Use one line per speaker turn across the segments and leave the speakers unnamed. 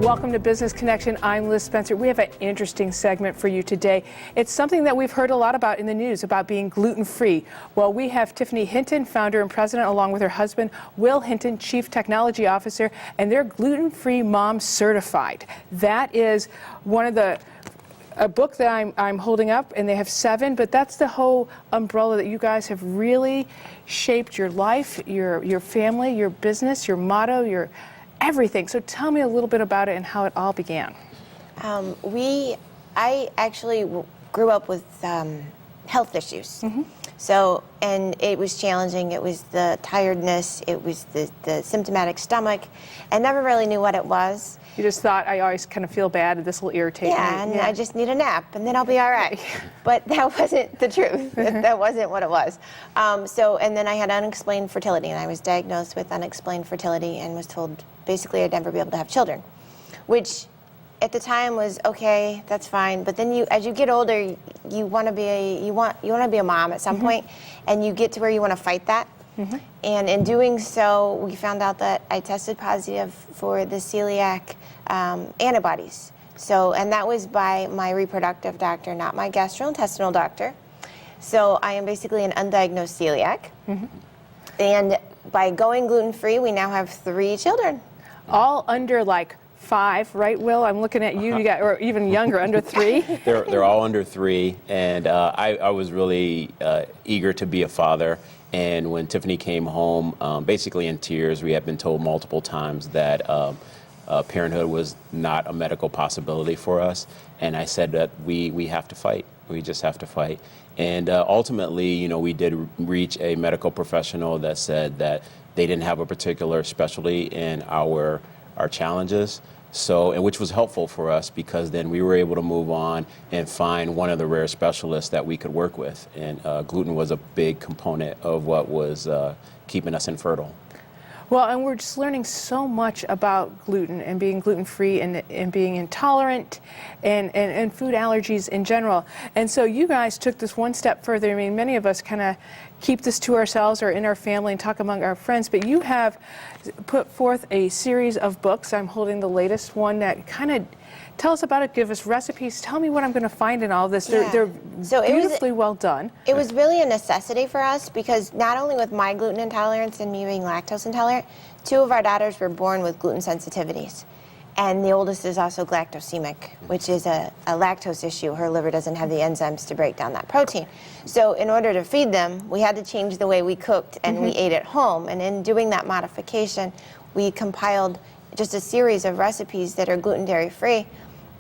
Welcome to Business Connection. I'm Liz Spencer. We have an interesting segment for you today. It's something that we've heard a lot about in the news, about being gluten-free. Well, we have Tiffany Hinton, founder and president, along with her husband, Will Hinton, chief technology officer, and they're gluten-free mom certified. That is one of a book that I'm holding up, and they have 7, but that's the whole umbrella that you guys have really shaped your life, your family, your business, your motto, your everything. So tell me a little bit about it and how it all began.
I actually grew up with health issues.
Mm-hmm.
So, and it was challenging. It was the tiredness. It was the symptomatic stomach. I never really knew what it was.
You just thought, I always kind of feel bad, and this will irritate me.
Yeah, and I just need a nap, and then I'll be all right. But that wasn't the truth. That wasn't what it was. And then I had unexplained fertility, and I was diagnosed with unexplained fertility and was told basically I'd never be able to have children, which at the time was okay, that's fine. But then as you get older, you want to be a mom at some point, and you get to where you want to fight that. Mm-hmm. And in doing so, we found out that I tested positive for the celiac antibodies. So, and that was by my reproductive doctor, not my gastrointestinal doctor. So I am basically an undiagnosed celiac. Mm-hmm. And by going gluten-free, we now have 3 children.
All under like 5, right, Will? I'm looking at you. You got, or even younger, under 3.
They're all under 3, and I was really eager to be a father. And when Tiffany came home, basically in tears, we had been told multiple times that parenthood was not a medical possibility for us. And I said that we have to fight. We just have to fight. And ultimately, you know, we did reach a medical professional that said that they didn't have a particular specialty in our challenges. So, and which was helpful for us, because then we were able to move on and find one of the rare specialists that we could work with. And gluten was a big component of what was keeping us infertile.
Well, and we're just learning so much about gluten and being gluten-free and being intolerant and food allergies in general. And so you guys took this one step further. I mean, many of us kind of keep this to ourselves or in our family and talk among our friends, but you have put forth a series of books. I'm holding the latest one that kind of tell us about it, give us recipes, tell me what I'm going to find in all of this.
Yeah.
They're beautifully well done.
It was really a necessity for us, because not only with my gluten intolerance and me being lactose intolerant, 2 of our daughters were born with gluten sensitivities. And the oldest is also galactosemic, which is a lactose issue. Her liver doesn't have the enzymes to break down that protein. So in order to feed them, we had to change the way we cooked and we ate at home. And in doing that modification, we compiled just a series of recipes that are gluten dairy free.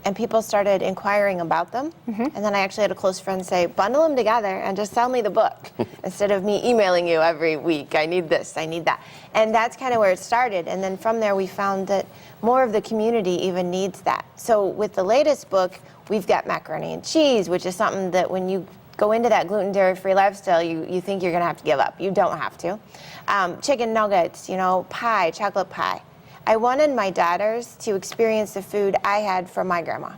And people started inquiring about them. And then I actually had a close friend say, bundle them together and just sell me the book instead of me emailing you every week. I need this, I need that. And that's kind of where it started. And then from there, we found that more of the community even needs that. So with the latest book, we've got macaroni and cheese, which is something that when you go into that gluten dairy-free lifestyle, you think you're gonna have to give up. You don't have to. Chicken nuggets, you know, pie, chocolate pie. I wanted my daughters to experience the food I had from my grandma.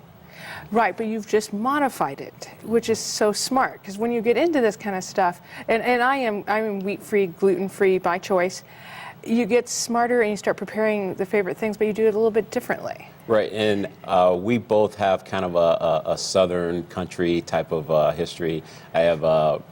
Right, but you've just modified it, which is so smart, because when you get into this kind of stuff, and I'm wheat-free, gluten-free by choice, you get smarter and you start preparing the favorite things, but you do it a little bit differently.
Right, and we both have kind of a southern country type of history. I have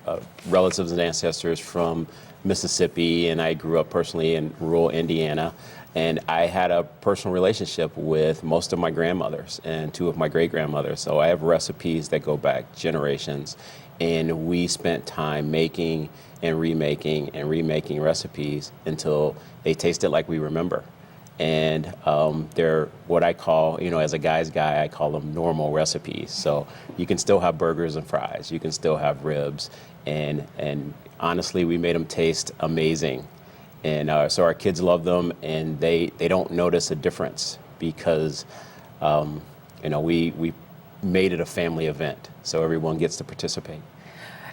relatives and ancestors from Mississippi, and I grew up personally in rural Indiana. And I had a personal relationship with most of my grandmothers and 2 of my great-grandmothers. So I have recipes that go back generations. And we spent time making and remaking recipes until they tasted like we remember. And they're what I call, you know, as a guy's guy, I call them normal recipes. So you can still have burgers and fries. You can still have ribs. And honestly, we made them taste amazing. And so our kids love them, and they don't notice a difference, because you know, we made it a family event, so everyone gets to participate.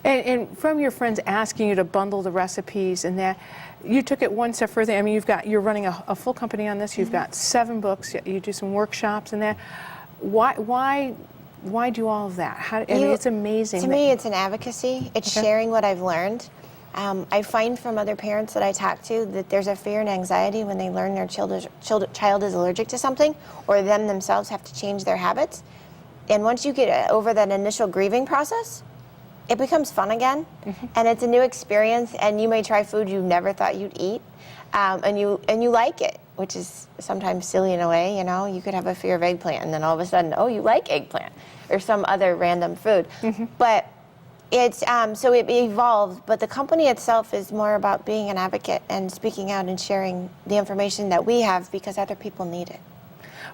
And from your friends asking you to bundle the recipes and that, you took it one step further. I mean, you're running a full company on this. You've got 7 books. You do some workshops and that. Why do all of that? I mean, it's amazing.
To me, it's an advocacy. It's sharing what I've learned. I find from other parents that I talk to that there's a fear and anxiety when they learn their child is allergic to something, or them themselves have to change their habits. And once you get over that initial grieving process, it becomes fun again, and it's a new experience. And you may try food you never thought you'd eat, and you like it, which is sometimes silly in a way. You know, you could have a fear of eggplant, and then all of a sudden, oh, you like eggplant, or some other random food. But it's so it evolved. But the company itself is more about being an advocate and speaking out and sharing the information that we have because other people need it.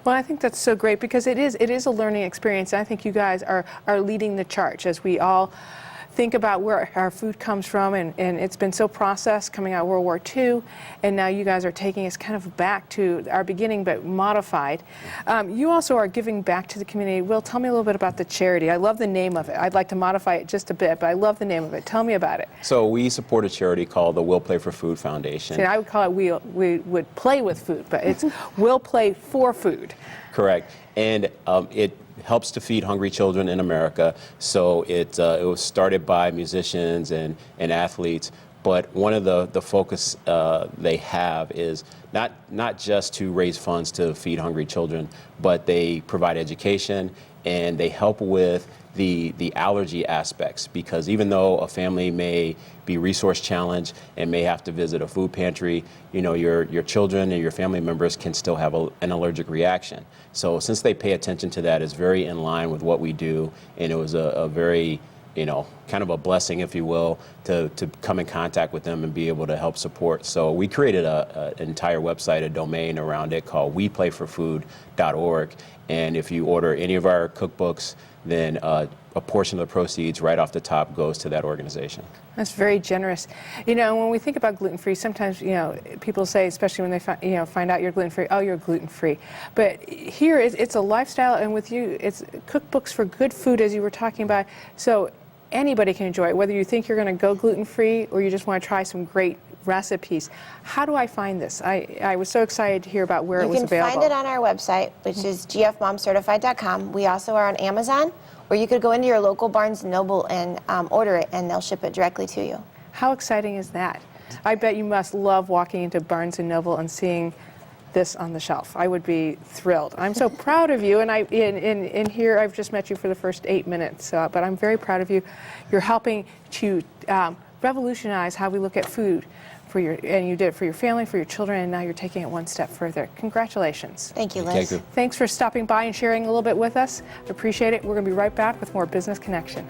Well, I think that's so great because it is a learning experience. I think you guys are leading the charge as we all think about where our food comes from, and it's been so processed coming out of World War II, and now you guys are taking us kind of back to our beginning but modified. You also are giving back to the community. Will, tell me a little bit about the charity. I love the name of it. I'd like to modify it just a bit, but I love the name of it. Tell me about it.
So we support a charity called the Will Play for Food Foundation.
See, I would call it we would play with food, but it's Will Play for Food.
Correct. And it helps to feed hungry children in America. So it was started by musicians and athletes. But one of the focus they have is not just to raise funds to feed hungry children, but they provide education and they help with the allergy aspects, because even though a family may be resource challenged and may have to visit a food pantry, you know, your children and your family members can still have an allergic reaction. So since they pay attention to that, it's very in line with what we do, and it was a very, you know, kind of a blessing, if you will, to come in contact with them and be able to help support. So we created an entire website, a domain around it called weplayforfood.org. And if you order any of our cookbooks, then a portion of the proceeds right off the top goes to that organization.
That's very generous. You know, when we think about gluten-free, sometimes, you know, people say, especially when they find out you're gluten-free, oh, you're gluten-free. But here it's a lifestyle, and with you, it's cookbooks for good food, as you were talking about. So anybody can enjoy it, whether you think you're going to go gluten-free or you just want to try some great recipes. How do I find this? I was so excited to hear about where it was available.
You can find it on our website, which is gfmomcertified.com. We also are on Amazon, or you could go into your local Barnes & Noble and order it, and they'll ship it directly to you.
How exciting is that? I bet you must love walking into Barnes & Noble and seeing this on the shelf. I would be thrilled. I'm so proud of you, and in here I've just met you for the first 8 minutes, but I'm very proud of you. You're helping to revolutionize how we look at food and you did it for your family, for your children, and now you're taking it one step further. Congratulations.
Thank you, Liz.
Thank you.
Thanks for stopping by and sharing a little bit with us. Appreciate it. We're going to be right back with more Business Connection.